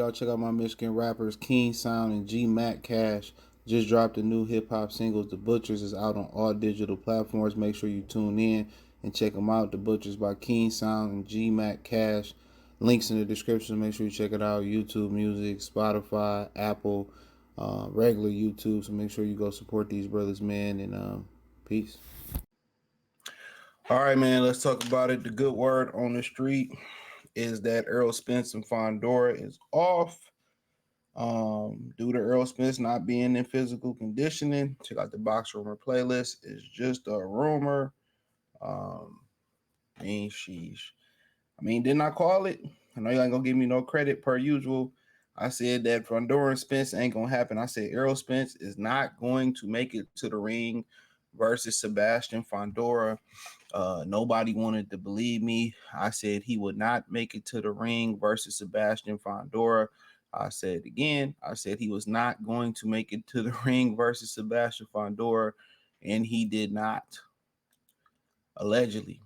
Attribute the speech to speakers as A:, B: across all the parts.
A: y'all check out my Michigan rappers Keen Sound and G Mac Cash. Just dropped a new hip hop singles. The Butchers is out on all digital platforms. Make sure you tune in and check them out. The Butchers by Keen Sound and G Mac Cash. Links in the description. Make sure you check it out. YouTube Music, Spotify, Apple, regular YouTube. So make sure you go support these brothers, man. And peace. All right, man. Let's talk about it. The good word on the street is that Errol, Spence, and Fundora is off. Due to Errol Spence not being in physical conditioning. Check out the Box Rumor playlist. It's just a rumor. Sheesh. Didn't I call it? I know you ain't gonna give me no credit per usual. I said that Fundora and Spence ain't gonna happen. I said Errol Spence is not going to make it to the ring versus Sebastian Fundora. Nobody wanted to believe me. I said he would not make it to the ring versus Sebastian Fundora. I said it again. I said he was not going to make it to the ring versus Sebastian Fundora, and he did not, allegedly.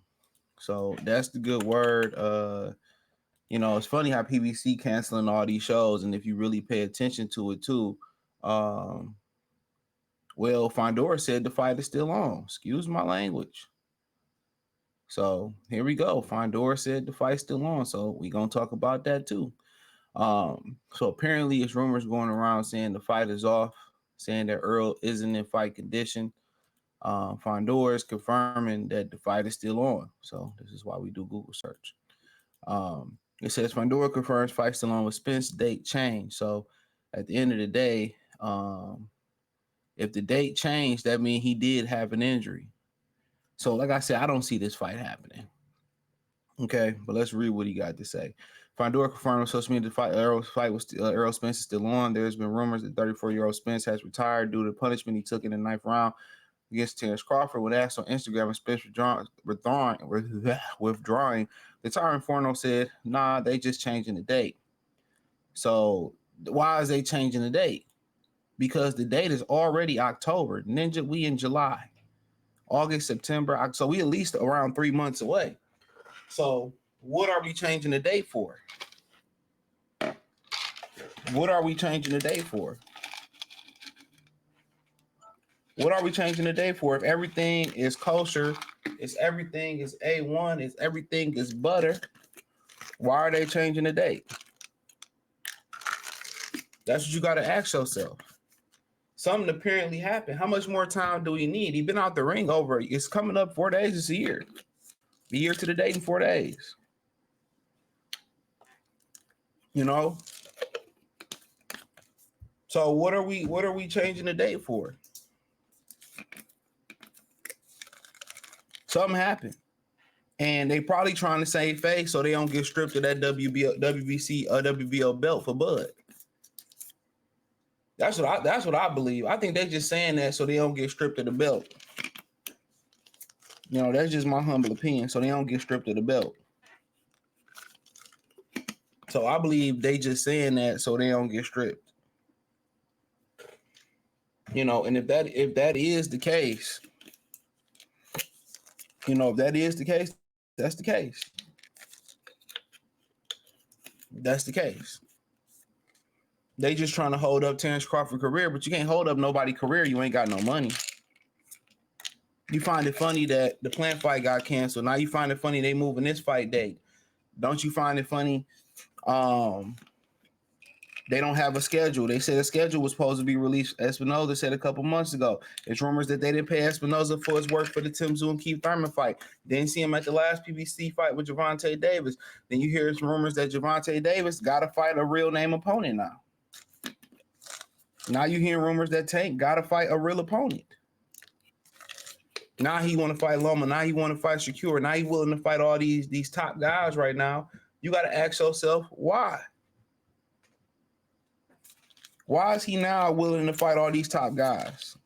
A: So that's the good word. It's funny how PBC canceling all these shows, and if you really pay attention to it too, well, Fundora said the fight is still on. Excuse my language. So here we go. Fundora said the fight's still on, so we're gonna talk about that too. So apparently it's rumors going around saying the fight is off, saying that Errol isn't in fight condition. Fundora is confirming that the fight is still on. So this is why we do Google search. It says Fundora confirms fight still on with Spence date change. So at the end of the day, if the date changed, that means he did have an injury. So like I said, I don't see this fight happening. Okay, but let's read what he got to say. Fundora confirmed on social media the fight. Errol Spence is still on. There's been rumors that 34-year-old Spence has retired due to the punishment he took in the 9th round against Terrence Crawford. When asked on Instagram if Spence withdrawing, the Tyrant Forno said, "Nah, they just changing the date." So why is they changing the date? Because the date is already October. Ninja, we in July, August, September. So we at least around 3 months away. So what are we changing the date for? What are we changing the date for? What are we changing the date for? If everything is kosher, if everything is A1, if everything is butter, why are they changing the date? That's what you got to ask yourself. Something apparently happened. How much more time do we need? He's been out the ring over. It's coming up 4 days this year. A year to the date in 4 days. So what are we changing the date for? Something happened. And they probably trying to save face so they don't get stripped of that WBO belt for Bud. That's what I believe. I think they're just saying that so they don't get stripped of the belt. That's just my humble opinion. So they don't get stripped of the belt. So I believe they just saying that so they don't get stripped. And if that is the case, if that is the case, that's the case. That's the case. They just trying to hold up Terrence Crawford's career, but you can't hold up nobody's career. You ain't got no money. You find it funny that the Plant fight got canceled. Now you find it funny they moving this fight date. Don't you find it funny? They don't have a schedule. They said a schedule was supposed to be released. Espinoza said a couple months ago. It's rumors that they didn't pay Espinoza for his work for the Tim Tszyu and Keith Thurman fight. Didn't see him at the last PBC fight with Gervonta Davis. Then you hear rumors that Gervonta Davis got to fight a real name opponent now. Now you hear rumors that Tank got to fight a real opponent. Now he want to fight Loma. Now he want to fight Shakur. Now he willing to fight all these top guys right now. You got to ask yourself, why? Why is he now willing to fight all these top guys?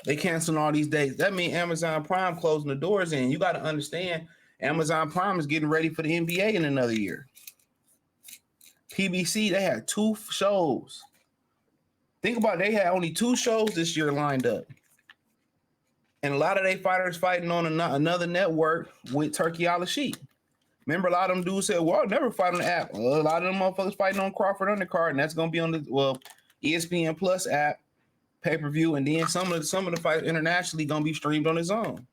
A: They canceling all these dates. That means Amazon Prime closing the doors in. You got to understand, Amazon Prime is getting ready for the NBA in another year. PBC, they had 2 shows. Think about it, they had only 2 shows this year lined up. And a lot of their fighters fighting on another network with Turkey Al-Sheikh. Remember, a lot of them dudes said, "Well, I'll never fight on the app." Well, a lot of them motherfuckers fighting on Crawford undercard, and that's gonna be on the ESPN Plus app, pay-per-view, and then some of the fights internationally gonna be streamed on his own.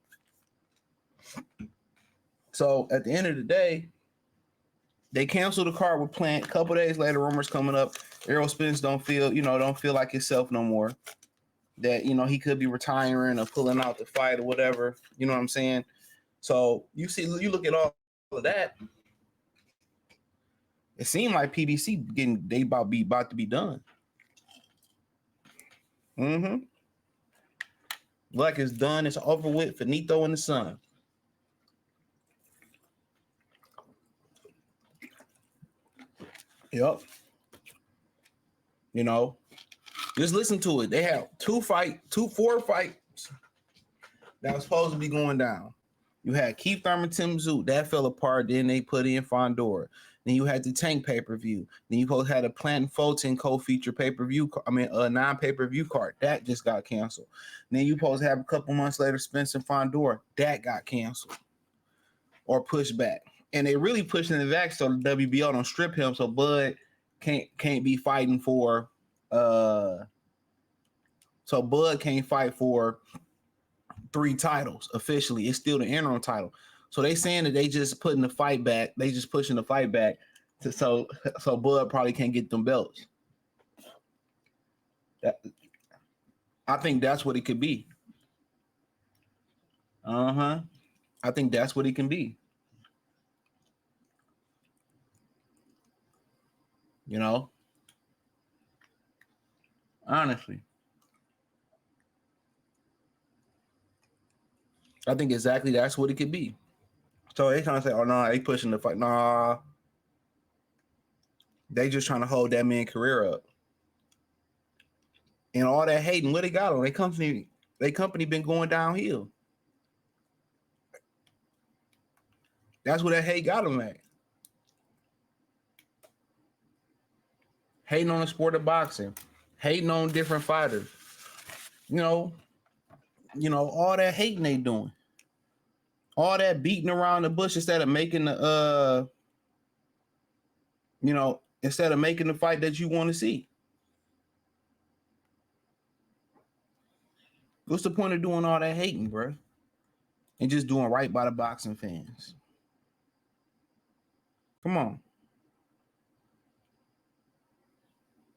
A: So at the end of the day, they canceled the card with Plant. A couple days later, rumors coming up. Errol Spence don't feel like himself no more. That he could be retiring or pulling out the fight or whatever. You know what I'm saying? So you look at all of that. It seemed like PBC about to be done. Mm-hmm. Like it's done. It's over with. Finito in the sun. Yep. Just listen to it. They have 4 fights that was supposed to be going down. You had Keith Thurman, Tim Zoot, that fell apart. Then they put in Fundora. Then you had the Tank pay-per-view. Then you both had a Plant and Fulton co-feature pay-per-view. Non-pay-per-view card that just got canceled. Then you supposed to have a couple months later Spence and Fundora that got canceled or pushed back. And they really pushing it back so the WBO don't strip him, so Bud can't be fighting for. So Bud can't fight for 3 titles officially. It's still the interim title. So they saying that they just putting the fight back. They just pushing the fight back so Bud probably can't get them belts. I think that's what it could be. I think that's what it can be. Honestly. I think exactly that's what it could be. So they trying to say, oh no, they pushing the fight. Nah. They just trying to hold that man's career up. And all that hating, what they got on? Their company been going downhill. That's what that hate got them at. Hating on the sport of boxing, hating on different fighters. All that hating they doing. All that beating around the bush instead of making the instead of making the fight that you want to see. What's the point of doing all that hating, bro? And just doing right by the boxing fans. Come on.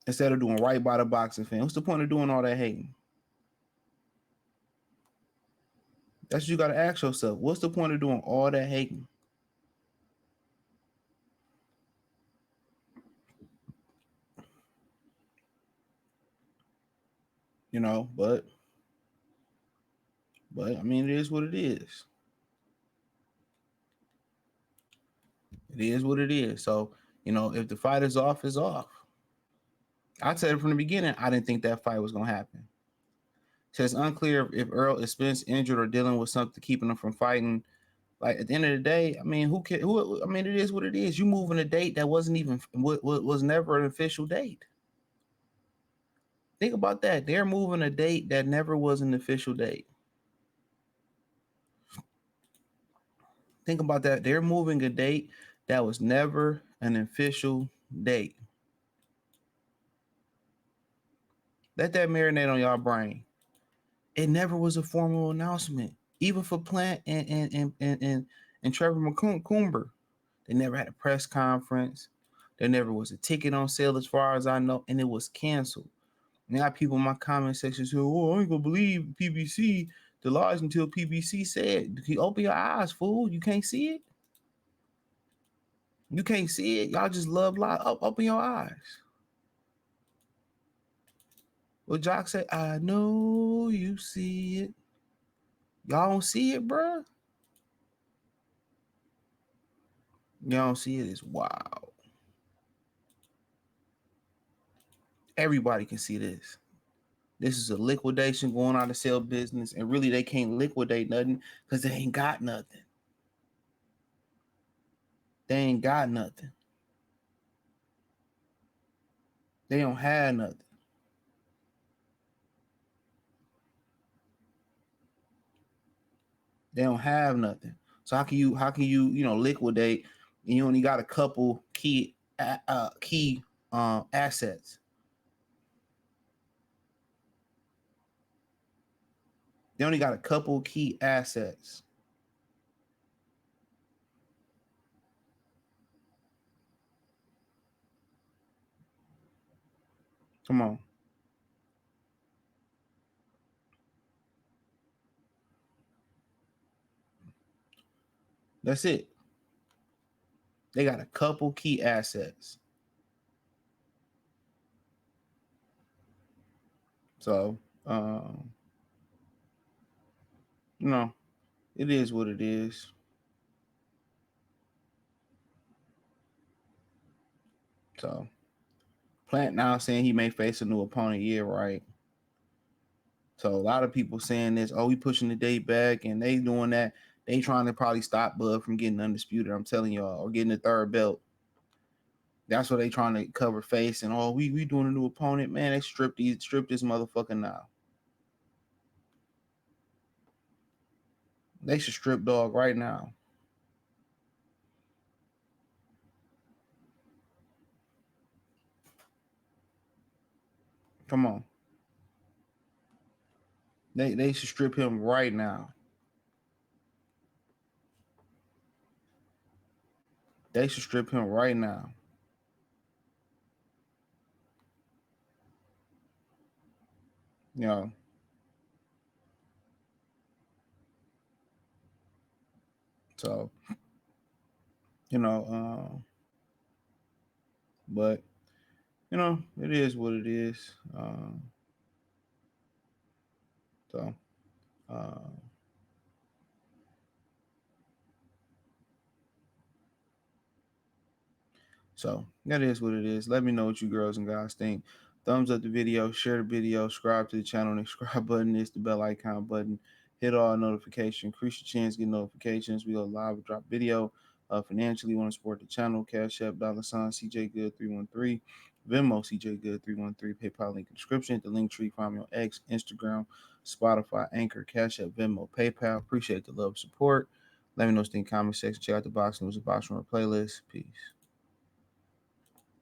A: Instead of doing right by the boxing fans. What's the point of doing all that hating? That's what you got to ask yourself. What's the point of doing all that hating? But I mean, it is what it is. It is what it is. So, if the fight is off, it's off. I said it from the beginning, I didn't think that fight was going to happen. So it's unclear if Errol is Spence injured or dealing with something keeping him from fighting. Like at the end of the day, I mean, who can? I mean, it is what it is. You moving a date that wasn't even was never an official date. Think about that. They're moving a date that never was an official date. Think about that. They're moving a date that was never an official date. Let that marinate on y'all brain. It never was a formal announcement, even for Plant and Trevor McCumber. They never had a press conference. There never was a ticket on sale, as far as I know, and it was canceled. Now people in my comment section say, "Oh, I ain't gonna believe PBC. The lies until PBC said, you open your eyes, fool. You can't see it. You can't see it. Y'all just love lies. Open your eyes." Well, Jock said, "I know you see it. Y'all don't see it, bruh. Y'all don't see it. It's wild. Everybody can see this. This is a liquidation going out of sale business, and really they can't liquidate nothing because they ain't got nothing. They ain't got nothing. They don't have nothing. They don't have nothing. So how can you liquidate and you only got a couple key assets. They only got a couple key assets. Come on. That's it. They got a couple key assets. So, you know, it is what it is. So, Plant now saying he may face a new opponent. Yeah, right. So a lot of people saying this, oh, we pushing the date back, and they doing that. They trying to probably stop Bud from getting undisputed. I'm telling y'all, or getting the third belt. That's what they trying to cover face, and oh, we doing a new opponent. Man, they stripped this motherfucker now. They should strip dog right now. Come on. They should strip him right now. They should strip him right now. You know. So, you know, but you know, it is what it is. So, uh, So that is what it is. Let me know what you girls and guys think. Thumbs up the video, share the video, subscribe to the channel. The subscribe button is the bell icon button. Hit all notifications. Increase your chance to get notifications. We go live, drop video. Financially, want to support the channel. Cash App, $ CJ Good 313. Venmo CJ Good 313. PayPal link in the description. The link tree, find me on X, Instagram, Spotify, Anchor, Cash App, Venmo, PayPal. Appreciate the love, support. Let me know what you think in the comment section. Check out the box news, the box room playlist. Peace.